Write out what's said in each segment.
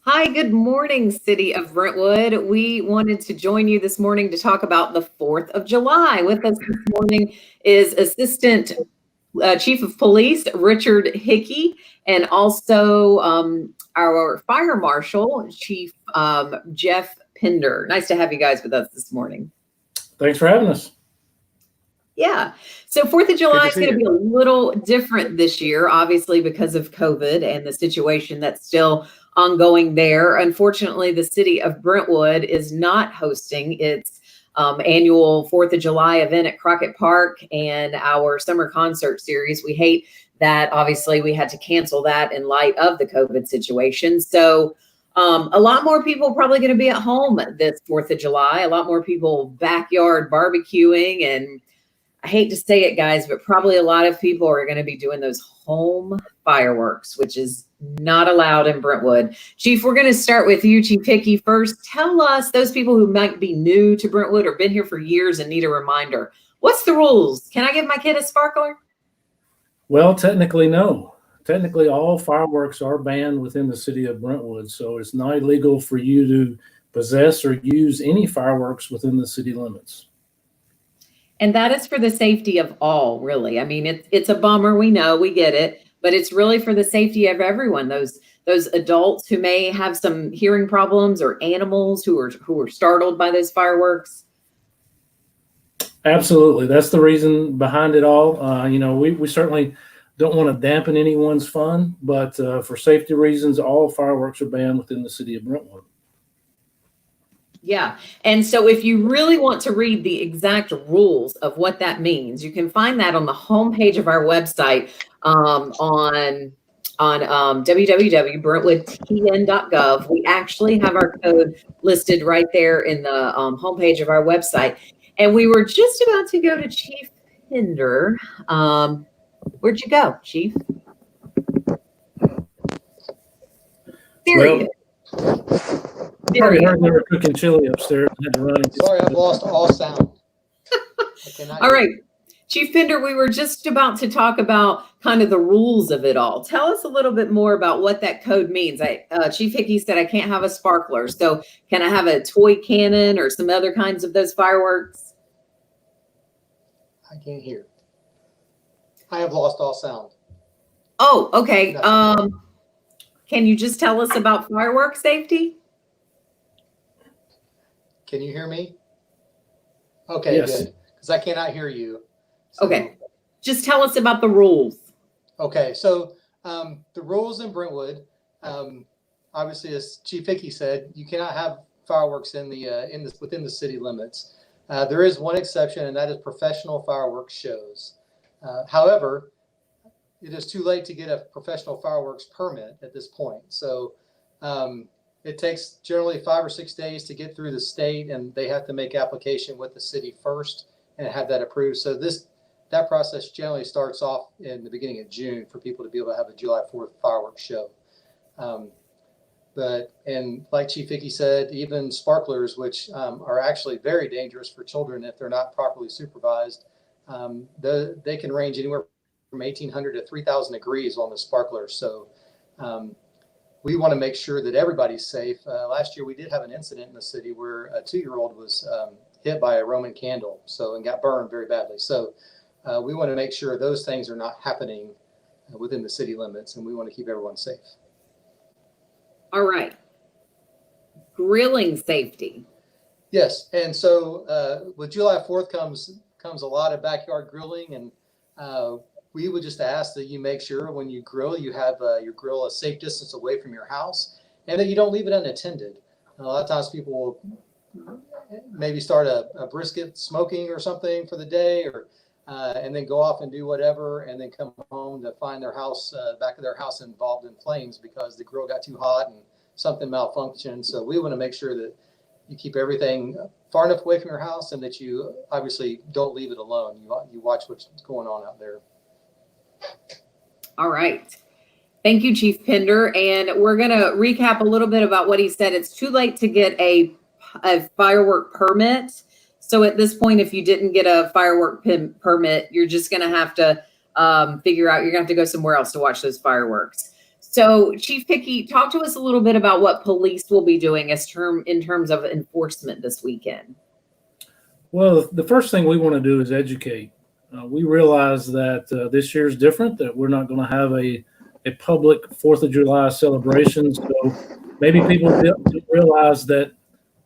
Hi, good morning, City of Brentwood. We wanted to join you this morning to talk about the 4th of July. With us this morning is Assistant Chief of Police Richard Hickey, and also our Fire Marshal, Chief Jeff Pender. Nice to have you guys with us this morning. Thanks for having us. Yeah. So 4th of July is going to be a little different this year, obviously, because of COVID and the situation that's still ongoing there. Unfortunately, the city of Brentwood is not hosting its annual 4th of July event at Crockett Park and our summer concert series. We hate that, obviously, we had to cancel that in light of the COVID situation. So a lot more people probably going to be at home this 4th of July, a lot more people backyard barbecuing, and I hate to say it, guys, but probably a lot of people are going to be doing those home fireworks, which is not allowed in Brentwood. Chief, we're going to start with you, Chief Hickey, first. Tell us, those people who might be new to Brentwood or been here for years and need a reminder, what's the rules? Can I give my kid a sparkler? Well, technically, no. Technically, all fireworks are banned within the city of Brentwood, so it's not illegal for you to possess or use any fireworks within the city limits. And that is for the safety of all, really. I mean, it's a bummer. We know, we get it, but it's really for the safety of everyone. Those adults who may have some hearing problems, or animals who are startled by those fireworks. Absolutely, that's the reason behind it all. We certainly don't want to dampen anyone's fun, but for safety reasons, all fireworks are banned within the city of Brentwood. Yeah. And so if you really want to read the exact rules of what that means, you can find that on the homepage of our website on www.brentwoodtn.gov. We actually have our code listed right there in the homepage of our website. And we were just about to go to Chief Pender. Where'd you go, Chief? There he is. You probably heard they were cooking chili upstairs and had to run. Sorry, I've lost all sound. All right, Chief Pender, we were just about to talk about kind of the rules of it all. Tell us a little bit more about what that code means. Chief Hickey said I can't have a sparkler, so can I have a toy cannon or some other kinds of those fireworks? I can't hear. I have lost all sound. Oh, okay. Can you just tell us about firework safety? Can you hear me? Okay, yes. Good. Because I cannot hear you. So, okay. Just tell us about the rules. Okay, so the rules in Brentwood, obviously, as Chief Hickey said, you cannot have fireworks within the city limits. There is one exception, and that is professional fireworks shows. However, it is too late to get a professional fireworks permit at this point. So it takes generally 5 or 6 days to get through the state, and they have to make application with the city first and have that approved. So that process generally starts off in the beginning of June for people to be able to have a July 4th fireworks show. And like Chief Hickey said, even sparklers, which are actually very dangerous for children if they're not properly supervised, they can range anywhere from 1,800 to 3,000 degrees on the sparkler. So we want to make sure that everybody's safe. Last year, we did have an incident in the city where a 2-year-old was hit by a Roman candle, and got burned very badly. So we want to make sure those things are not happening within the city limits, and we want to keep everyone safe. All right. Grilling safety. Yes, and so with July 4th comes a lot of backyard grilling, and we would just ask that you make sure when you grill, you have your grill a safe distance away from your house, and that you don't leave it unattended. A lot of times people will maybe start a brisket smoking or something for the day, or and then go off and do whatever, and then come home to find their house, back of their house involved in flames because the grill got too hot and something malfunctioned. So we want to make sure that you keep everything far enough away from your house, and that you obviously don't leave it alone. You watch what's going on out there. All right. Thank you, Chief Pender. And we're going to recap a little bit about what he said. It's too late to get a firework permit. So at this point, if you didn't get a firework permit, you're just going to have to figure out, you're going to have to go somewhere else to watch those fireworks. So Chief Hickey, talk to us a little bit about what police will be doing in terms of enforcement this weekend. Well, the first thing we want to do is educate. We realize that this year is different, that we're not going to have a public 4th of July celebration. So maybe people don't realize that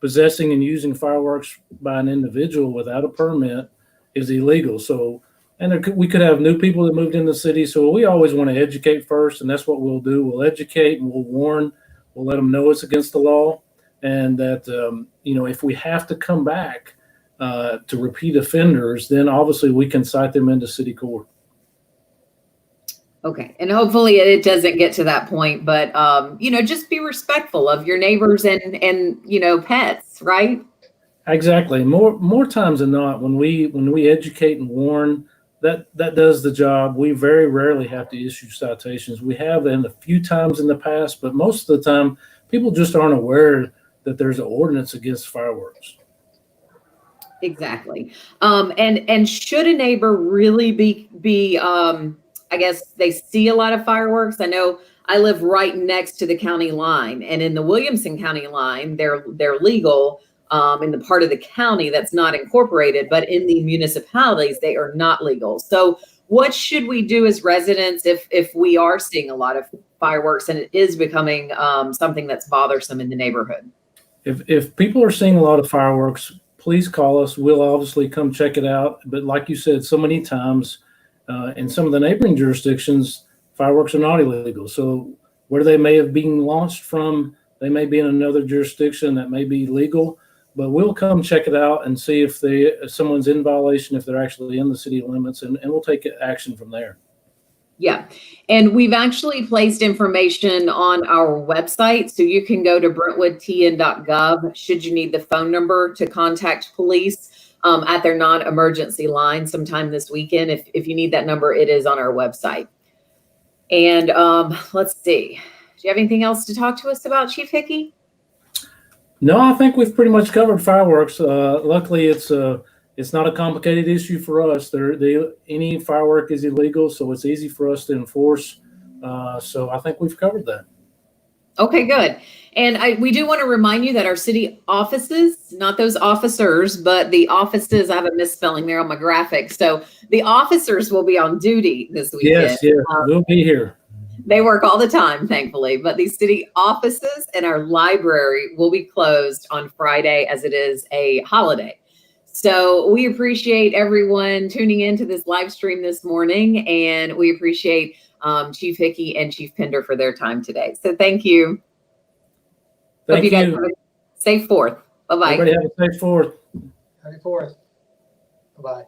possessing and using fireworks by an individual without a permit is illegal. So, and we could have new people that moved in the city. So we always want to educate first, and that's what we'll do. We'll educate and we'll warn. We'll let them know it's against the law, and that if we have to come back to repeat offenders, then obviously we can cite them into city court. Okay. And hopefully it doesn't get to that point, but, just be respectful of your neighbors and pets, right? Exactly. More times than not, when we educate and warn, that does the job. We very rarely have to issue citations. We have in a few times in the past, but most of the time people just aren't aware that there's an ordinance against fireworks. Exactly. And should a neighbor really be I guess they see a lot of fireworks. I know I live right next to the county line, and in the Williamson County line, they're legal in the part of the county that's not incorporated, but in the municipalities, they are not legal. So what should we do as residents if we are seeing a lot of fireworks and it is becoming something that's bothersome in the neighborhood? If people are seeing a lot of fireworks, please call us. We'll obviously come check it out. But like you said, so many times, in some of the neighboring jurisdictions, fireworks are not illegal. So where they may have been launched from, they may be in another jurisdiction that may be legal. But we'll come check it out and see if someone's in violation, if they're actually in the city limits, and we'll take action from there. Yeah. And we've actually placed information on our website. So you can go to brentwoodtn.gov should you need the phone number to contact police at their non-emergency line sometime this weekend. If you need that number, it is on our website. And let's see. Do you have anything else to talk to us about, Chief Hickey? No, I think we've pretty much covered fireworks. Luckily, it's not a complicated issue for us. Any firework is illegal, so it's easy for us to enforce. So I think we've covered that. Okay, good. And we do want to remind you that our city offices, not those officers, but the offices, I have a misspelling there on my graphic. So the officers will be on duty this weekend. Yes, we'll be here. They work all the time, thankfully, but the city offices and our library will be closed on Friday as it is a holiday. So we appreciate everyone tuning into this live stream this morning, and we appreciate Chief Hickey and Chief Pender for their time today. So thank you. Hope you guys have a safe 4th. Bye-bye. Everybody have a safe 4th. Happy 4th. Bye-bye.